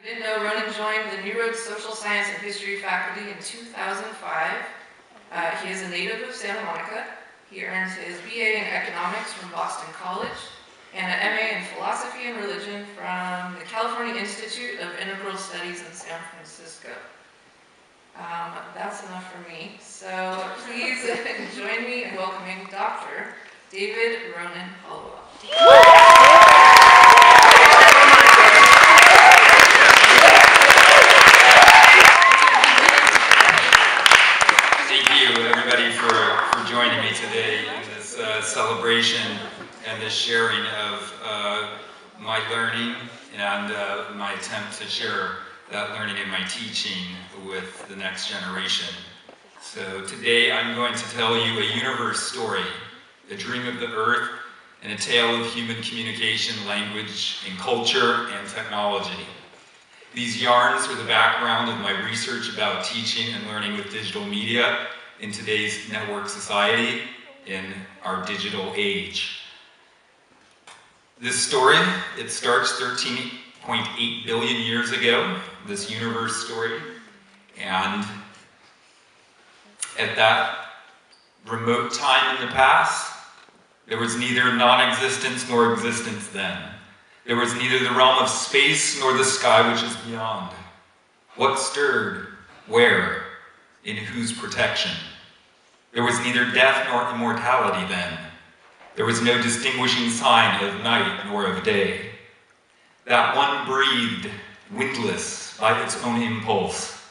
Didn't know Ronan joined the New Road Social Science and History faculty in 2005. He is a native of Santa Monica. He earned his BA in Economics from Boston College and an MA in Philosophy and Religion from the California Institute of Integral Studies in San Francisco. That's enough for me. So please join me in welcoming Dr. David Ronan Hollowell. Joining me today in this celebration and this sharing of my learning and my attempt to share that learning in my teaching with the next generation. So today I'm going to tell you a universe story, a dream of the earth, and a tale of human communication, language, and culture and technology. These yarns are the background of my research about teaching and learning with digital media in today's network society, in our digital age. This story, it starts 13.8 billion years ago, this universe story, and at that remote time in the past, there was neither non-existence nor existence then. There was neither the realm of space nor the sky which is beyond. What stirred? Where? In whose protection? There was neither death nor immortality then. There was no distinguishing sign of night nor of day. That one breathed, windless by its own impulse.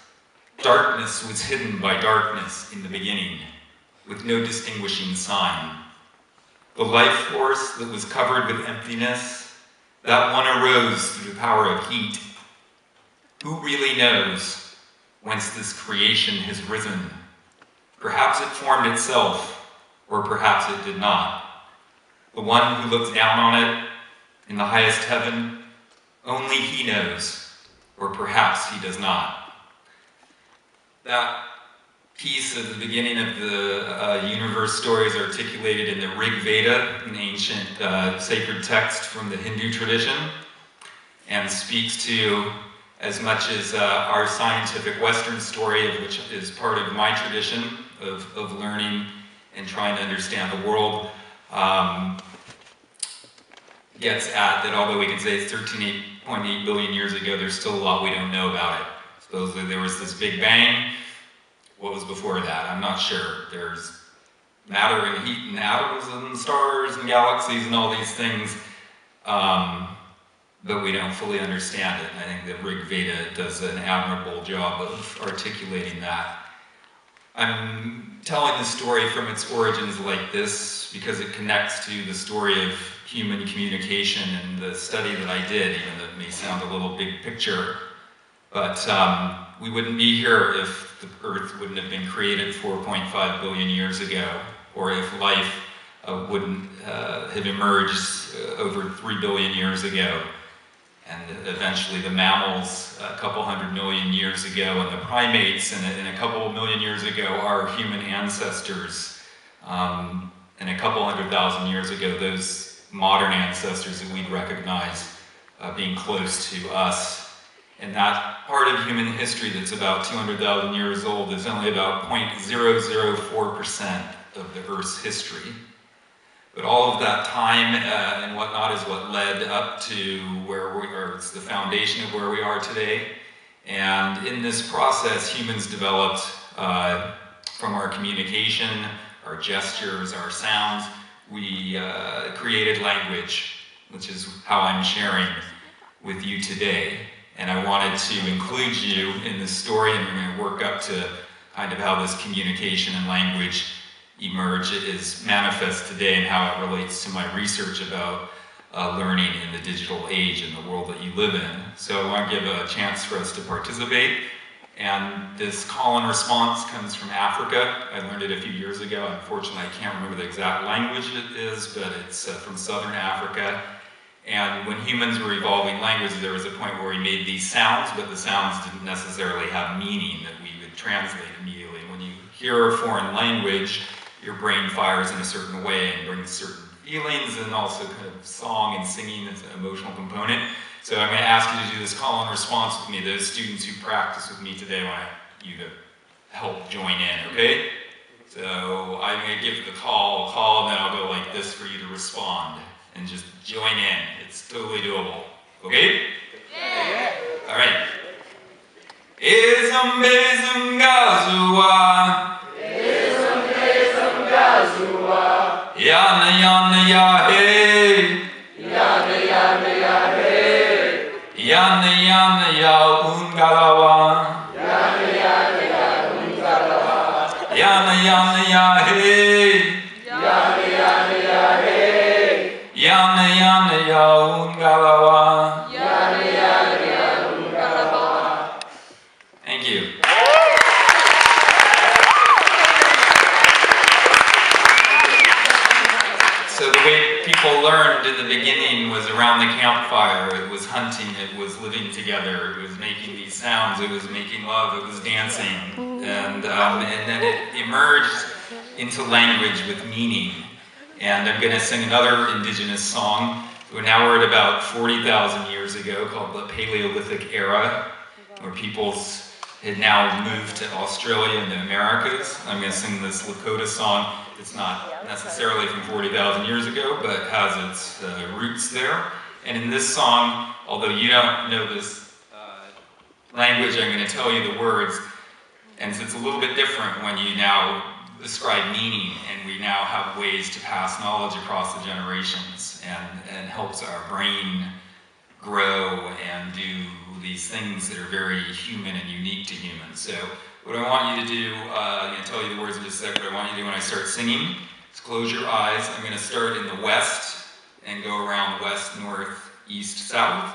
Darkness was hidden by darkness in the beginning, with no distinguishing sign. The life force that was covered with emptiness, that one arose through the power of heat. Who really knows whence this creation has risen? Perhaps it formed itself, or perhaps it did not. The one who looks down on it in the highest heaven, only he knows, or perhaps he does not. That piece at the beginning of the universe story is articulated in the Rig Veda, an ancient sacred text from the Hindu tradition, and speaks to as much as our scientific Western story, of which is part of my tradition of learning and trying to understand the world, gets at that although we can say it's 13.8 billion years ago, there's still a lot we don't know about it. Supposedly there was this Big Bang. What was before that? I'm not sure. There's matter and heat and atoms and stars and galaxies and all these things. But we don't fully understand it. And I think that Rig Veda does an admirable job of articulating that. I'm telling the story from its origins like this because it connects to the story of human communication and the study that I did, even though it may sound a little big picture. But we wouldn't be here if the Earth wouldn't have been created 4.5 billion years ago, or if life wouldn't have emerged over 3 billion years ago. And eventually the mammals a couple 100 million years ago, and the primates and a couple million years ago, our human ancestors. And a couple 100,000 years ago, those modern ancestors that we'd recognize being close to us. And that part of human history that's about 200,000 years old is only about 0.004% of the Earth's history. But all of that time and whatnot is what led up to where we are. It's the foundation of where we are today. And in this process, humans developed from our communication, our gestures, our sounds. We created language, which is how I'm sharing with you today. And I wanted to include you in this story, and we're going to work up to kind of how this communication and language emerge is manifest today and how it relates to my research about learning in the digital age and the world that you live in. So I want to give a chance for us to participate. And this call and response comes from Africa. I learned it a few years ago. Unfortunately, I can't remember the exact language it is, but it's from southern Africa. And when humans were evolving languages, there was a point where we made these sounds, but the sounds didn't necessarily have meaning that we would translate immediately. When you hear a foreign language, your brain fires in a certain way and brings certain feelings and also kind of song and singing as an emotional component. So I'm going to ask you to do this call and response with me. Those students who practice with me today, I want you to help join in, okay? So I'm going to give the call, and then I'll go like this for you to respond and just join in. It's totally doable, okay? Yeah. All right. Yana yana ya hey, yana yana ya hey, yana yana ya ungalawa, yana yana ya ungalawa, yana yana ya hey, yana yana ya hey, yana yana ya ungalawa, yana yana ya ungalawa. Thank you. So the way people learned in the beginning was around the campfire. It was hunting, it was living together, it was making these sounds, it was making love, it was dancing. And then it emerged into language with meaning. And I'm going to sing another indigenous song. Now we're at about 40,000 years ago, called the Paleolithic era, where peoples had now moved to Australia and the Americas. I'm going to sing this Lakota song. It's not necessarily from 40,000 years ago, but has its roots there. And in this song, although you don't know this language, I'm going to tell you the words. And it's a little bit different when you now describe meaning, and we now have ways to pass knowledge across the generations, and helps our brain grow and do these things that are very human and unique to humans. So what I want you to do, I'm going to tell you the words in just a second, what I want you to do when I start singing is close your eyes. I'm going to start in the west and go around west, north, east, south.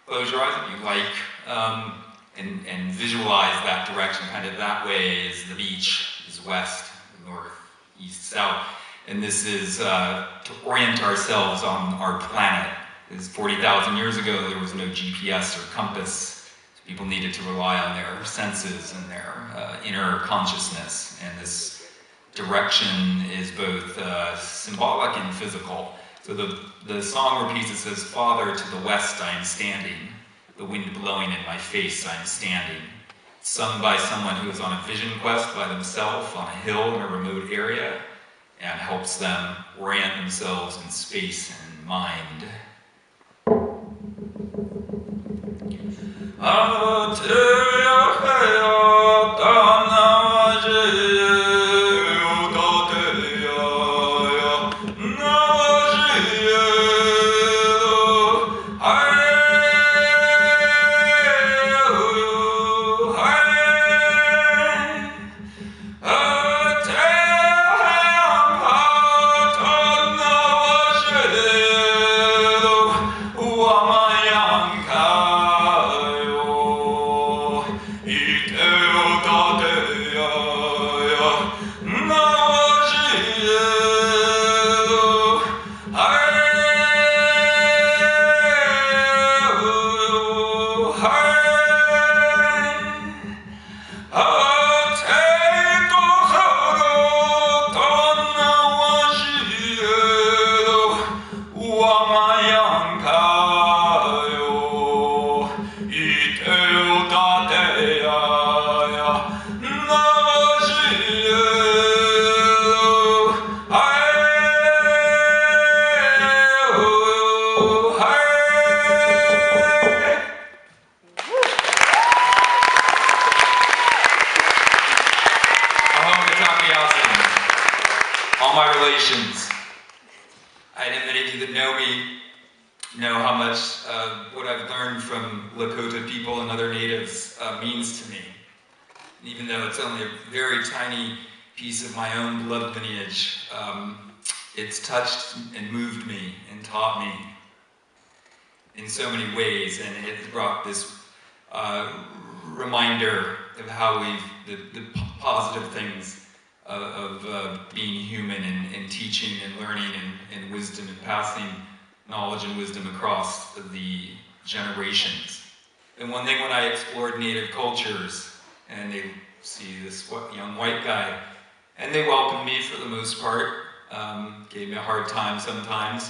Close your eyes if you like, and visualize that direction. Kind of that way is the beach, is west, north, east, south. And this is to orient ourselves on our planet. Because 40,000 years ago, there was no GPS or compass. People needed to rely on their senses and their inner consciousness. And this direction is both symbolic and physical. So the song repeats, it says, "Father, to the west I am standing, the wind blowing in my face I am standing." It's sung by someone who is on a vision quest by themselves on a hill in a remote area, and helps them orient themselves in space and mind. All my relations, I know many of you that know me know how much what I've learned from Lakota people and other natives means to me. And even though it's only a very tiny piece of my own blood lineage, it's touched and moved me and taught me in so many ways, and it brought this reminder of how the positive things of being human and teaching and learning and wisdom and passing knowledge and wisdom across the generations. And one thing when I explored native cultures, and they see this young white guy, and they welcomed me for the most part, gave me a hard time sometimes,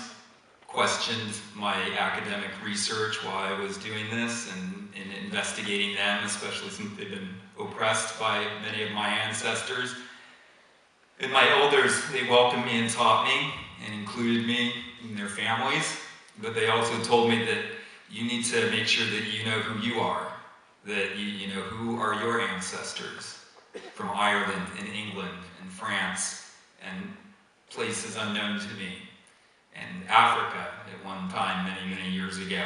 questioned my academic research while I was doing this and investigating them, especially since they've been oppressed by many of my ancestors. And my elders, they welcomed me and taught me and included me in their families, but they also told me that you need to make sure that you know who you are, that you know who are your ancestors from Ireland and England and France and places unknown to me, and Africa at one time many years ago.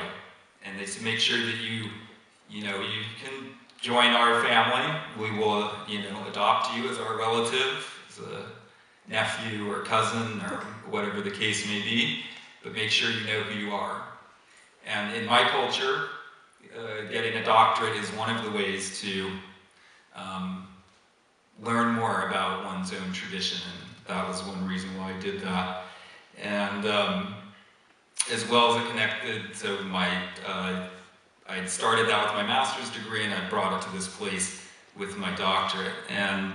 And they said, make sure that you can join our family. We will, adopt you as our relative, as a nephew or cousin or whatever the case may be, but make sure you know who you are. And in my culture, getting a doctorate is one of the ways to learn more about one's own tradition, and that was one reason why I did that. And as well as it connected, so I started out with my master's degree and I brought it to this place with my doctorate. And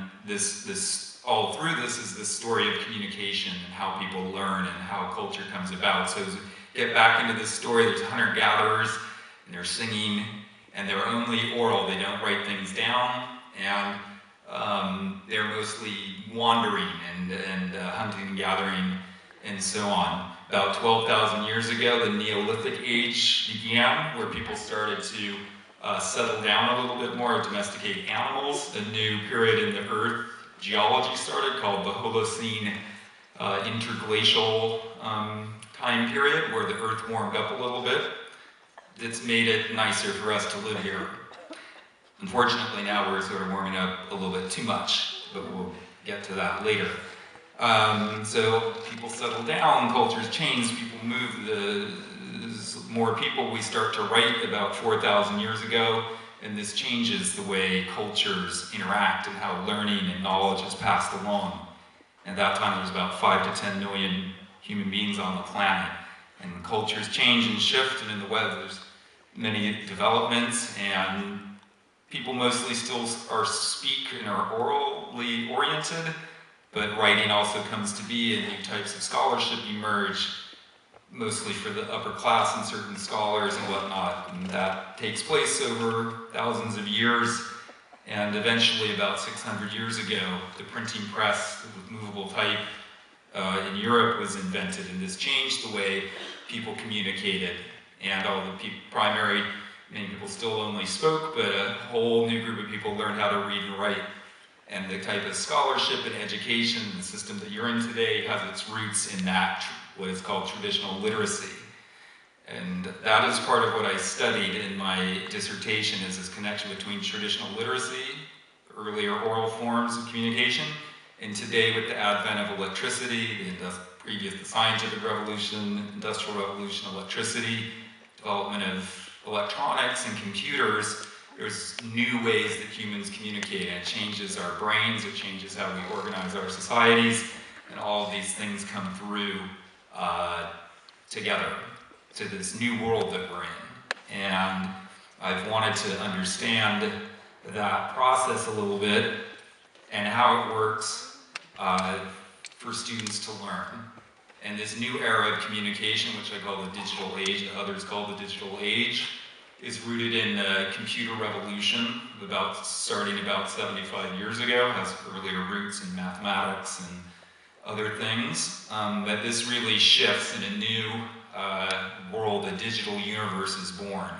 all through this is this story of communication and how people learn and how culture comes about. So as we get back into this story, there's hunter-gatherers and they're singing and they're only oral, they don't write things down, and they're mostly wandering and hunting and gathering and so on. About 12,000 years ago, the Neolithic age began, where people started to settle down a little bit more, domesticate animals. A new period in the Earth geology started called the Holocene interglacial time period, where the Earth warmed up a little bit. It's made it nicer for us to live here. Unfortunately, now we're sort of warming up a little bit too much, but we'll get to that later. So people settle down, cultures change, people move, more people, we start to write about 4,000 years ago, and this changes the way cultures interact and how learning and knowledge is passed along. At that time, there was about 5 to 10 million human beings on the planet, and cultures change and shift, and in the West, there's many developments, and people mostly still speak and are orally oriented, but writing also comes to be, and new types of scholarship emerge, mostly for the upper class and certain scholars and whatnot. And that takes place over thousands of years, and eventually about 600 years ago, the printing press with movable type in Europe was invented, and this changed the way people communicated. And all the many people still only spoke, but a whole new group of people learned how to read and write. And the type of scholarship and education, the system that you're in today, has its roots in that, what is called traditional literacy. And that is part of what I studied in my dissertation, is this connection between traditional literacy, earlier oral forms of communication, and today with the advent of electricity, the scientific revolution, industrial revolution, electricity, development of electronics and computers. There's new ways that humans communicate, and it changes our brains, it changes how we organize our societies, and all of these things come through together to this new world that we're in. And I've wanted to understand that process a little bit and how it works for students to learn. And this new era of communication, which I call the digital age, and others call the digital age, is rooted in the computer revolution, starting about 75 years ago, has earlier roots in mathematics and other things. But this really shifts in a new world, a digital universe is born,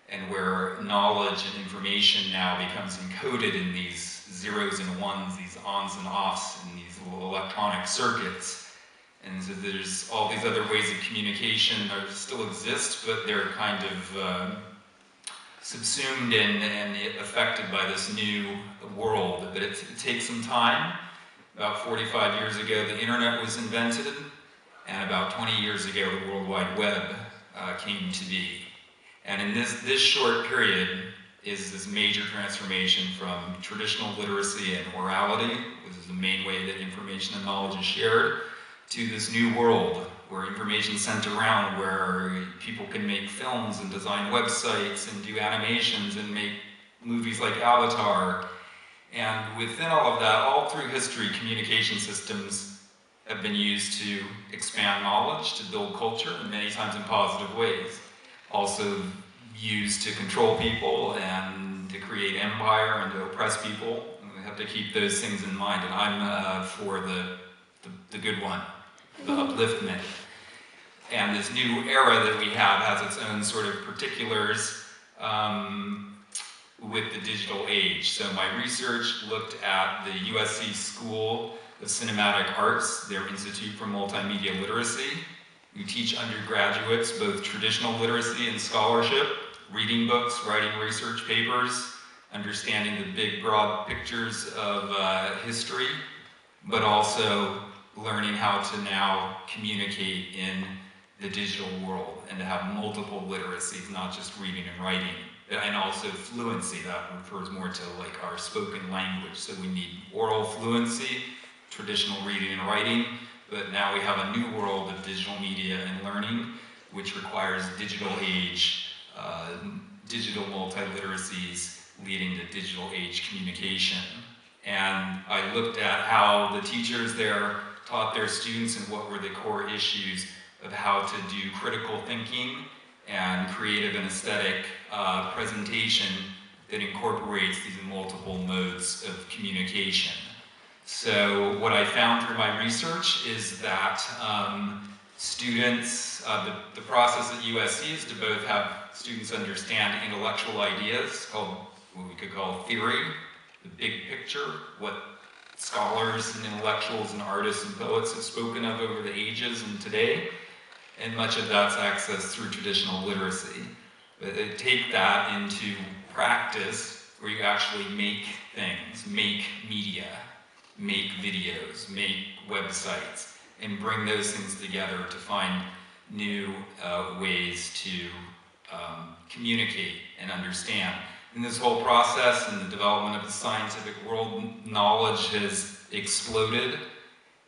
and where knowledge and information now becomes encoded in these zeros and ones, these ons and offs, and these little electronic circuits. And so there's all these other ways of communication that still exist, but they're kind of subsumed in and affected by this new world. But it takes some time. About 45 years ago, the internet was invented, and about 20 years ago, the World Wide Web came to be. And in this short period is this major transformation from traditional literacy and orality, which is the main way that information and knowledge is shared, to this new world where information is sent around, where people can make films and design websites and do animations and make movies like Avatar. And within all of that, all through history, communication systems have been used to expand knowledge, to build culture, and many times in positive ways. Also used to control people and to create empire and to oppress people. And we have to keep those things in mind, and I'm for the good one, the upliftment. And this new era that we have has its own sort of particulars with the digital age. So my research looked at the USC School of Cinematic Arts, their Institute for Multimedia Literacy. We teach undergraduates both traditional literacy and scholarship, reading books, writing research papers, understanding the big broad pictures of history, but also learning how to now communicate in the digital world and to have multiple literacies, not just reading and writing, and also fluency. That refers more to like our spoken language. So we need oral fluency, traditional reading and writing, but now we have a new world of digital media and learning, which requires digital age, digital multiliteracies leading to digital age communication. And I looked at how the teachers there taught their students and what were the core issues of how to do critical thinking and creative and aesthetic presentation that incorporates these multiple modes of communication. So what I found through my research is that students, the process at USC is to both have students understand intellectual ideas, called what we could call theory, the big picture, what scholars and intellectuals and artists and poets have spoken of over the ages and today, and much of that's accessed through traditional literacy. But they take that into practice where you actually make things, make media, make videos, make websites, and bring those things together to find new ways to communicate and understand. In this whole process and the development of the scientific world, knowledge has exploded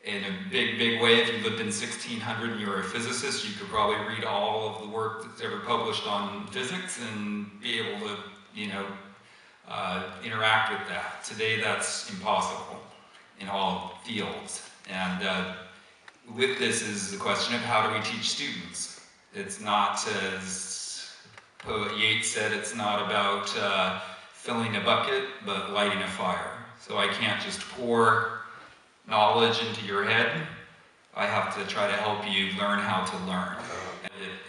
in a big, big way. If you lived in 1600 and you were a physicist, you could probably read all of the work that's ever published on physics and be able to, interact with that. Today, that's impossible in all fields. And with this is the question of how do we teach students? It's not, as poet Yeats said, it's not about filling a bucket, but lighting a fire. So I can't just pour knowledge into your head. I have to try to help you learn how to learn.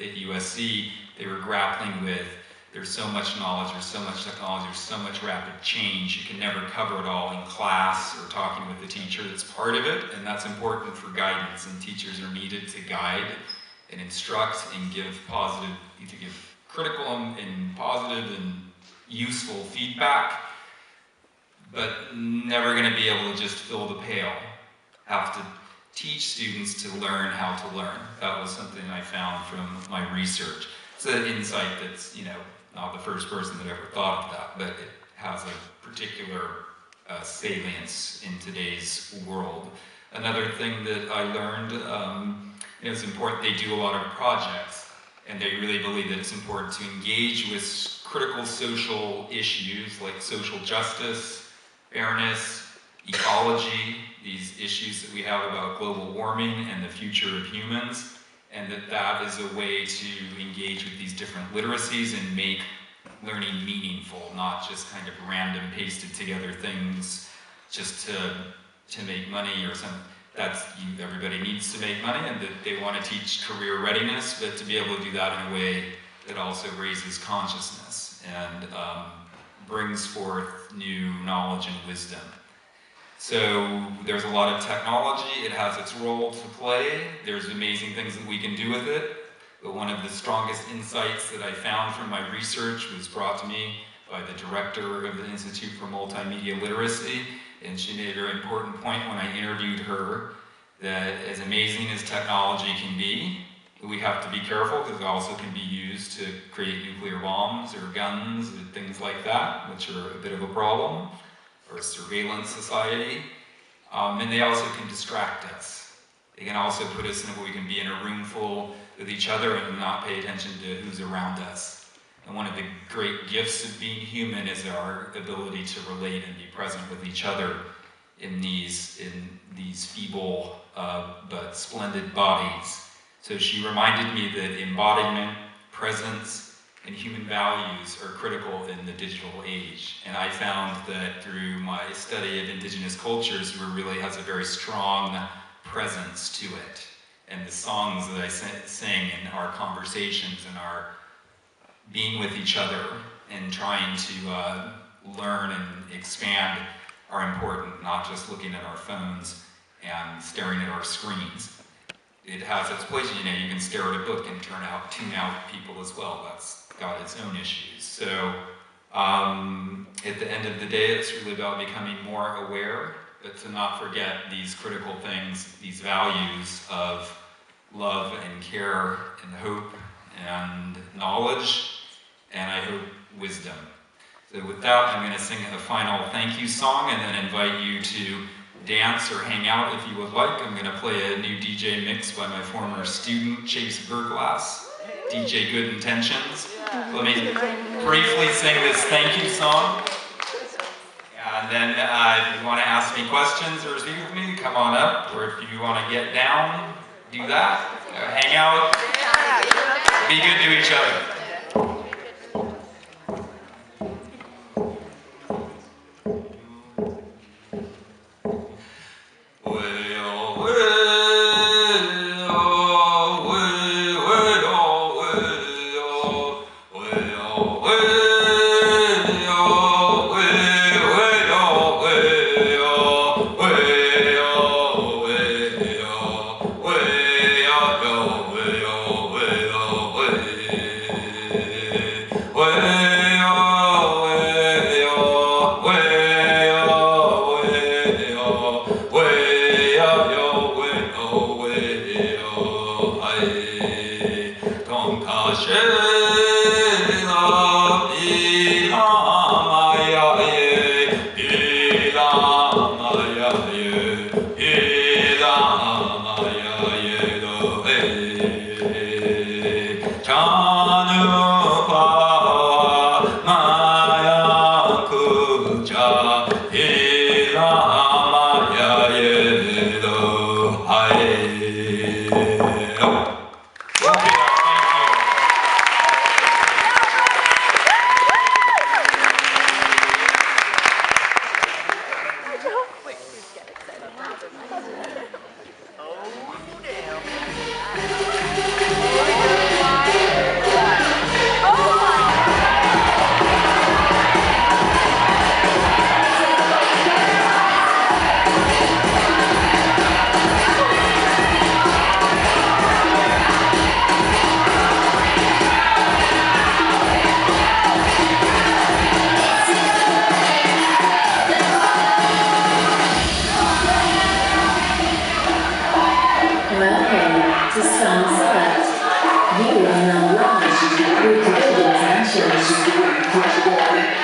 At USC, they were grappling with, there's so much knowledge, there's so much technology, there's so much rapid change, you can never cover it all in class or talking with the teacher. That's part of it, and that's important for guidance, and teachers are needed to guide and instruct and give positive, to give critical and positive and useful feedback, but never going to be able to just fill the pail. Have to teach students to learn how to learn. That was something I found from my research. It's an insight that's, not the first person that ever thought of that, but it has a particular salience in today's world. Another thing that I learned, it's important, they do a lot of projects, and they really believe that it's important to engage with critical social issues like social justice, fairness, ecology, these issues that we have about global warming and the future of humans, and that is a way to engage with these different literacies and make learning meaningful, not just kind of random pasted together things just to make money or something. Everybody needs to make money, and that they want to teach career readiness, but to be able to do that in a way that also raises consciousness and brings forth new knowledge and wisdom. So there's a lot of technology, it has its role to play, there's amazing things that we can do with it, but one of the strongest insights that I found from my research was brought to me by the director of the Institute for Multimedia Literacy, and she made a very important point when I interviewed her, that as amazing as technology can be, we have to be careful because it also can be used to create nuclear bombs or guns or things like that, which are a bit of a problem, or surveillance society. And they also can distract us. They can also put us in where we can be in a room full with each other and not pay attention to who's around us. And one of the great gifts of being human is our ability to relate and be present with each other in these feeble but splendid bodies. So she reminded me that embodiment, presence, and human values are critical in the digital age. And I found that through my study of indigenous cultures, it really has a very strong presence to it. And the songs that I sing in our conversations and our being with each other and trying to learn and expand are important, not just looking at our phones and staring at our screens. It has its place, you know, you can stare at a book and tune out people as well. That's got its own issues. So at the end of the day, it's really about becoming more aware, but to not forget these critical things, these values of love and care and hope and knowledge, and I hope wisdom. So with that, I'm going to sing a final thank you song and then invite you to dance or hang out if you would like. I'm going to play a new DJ mix by my former student, Chase Burglass, DJ Good Intentions. Let me briefly sing this thank you song. And then if you want to ask me questions or speak with me, come on up. Or if you want to get down, do that. Hang out. Be good to each other.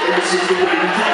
This is the way we